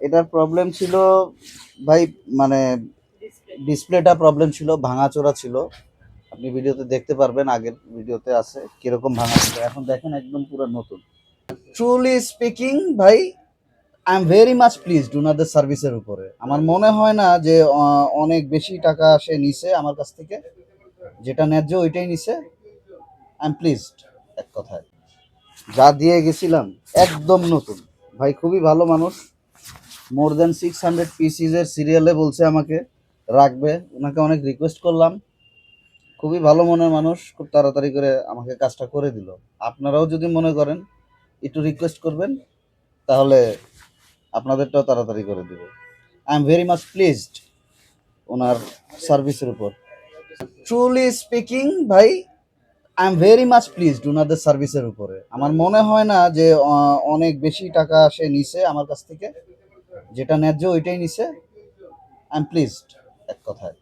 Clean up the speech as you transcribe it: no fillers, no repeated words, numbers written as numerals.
এটার প্রবলেম ছিল ভাই, মানে ডিসপ্লেটা প্রবলেম ছিল, ভাঙাচোরা ছিল। আপনি ভিডিওতে দেখতে পারবেন, আগের ভিডিওতে আছে কিরকম ভাঙা ছিল। এখন দেখেন একদম পুরো নতুন। ট্রুলি স্পিকিং ভাই, I am very much pleased ওনাদের সার্ভিসের উপরে। আমার মনে হয় না যে অনেক বেশি টাকা সে নিছে আমার কাছ থেকে, যেটা ন্যায্য ওইটাই নিছে। আই এম প্লিজড, এক কথায়। যা দিয়ে গেছিলাম একদম নতুন। ভাই খুবই ভালো মানুষ। মোর দেন 600 পিসের সিরিয়ালে বলছে আমাকে রাখবে। ওনাকে অনেক রিকোয়েস্ট করলাম। খুবই ভালো মনের মানুষ, খুব তাড়াতাড়ি করে আমাকে কাজটা করে দিল। আপনারাও যদি মনে করেন একটু রিকোয়েস্ট করবেন, তাহলে আপনাদেরটাও তাড়াতাড়ি করে দিবে। I am very much pleased ওনার সার্ভিসের উপর। ট্রুলি স্পিকিং ভাই, I am very much pleased ওনাদের সার্ভিসের উপরে। আমার মনে হয় না যে অনেক বেশি টাকা সে নিছে আমার কাছ থেকে, যেটা ন্যায্য ওইটাই নিছে। আই এম প্লিজড, এক কথায়।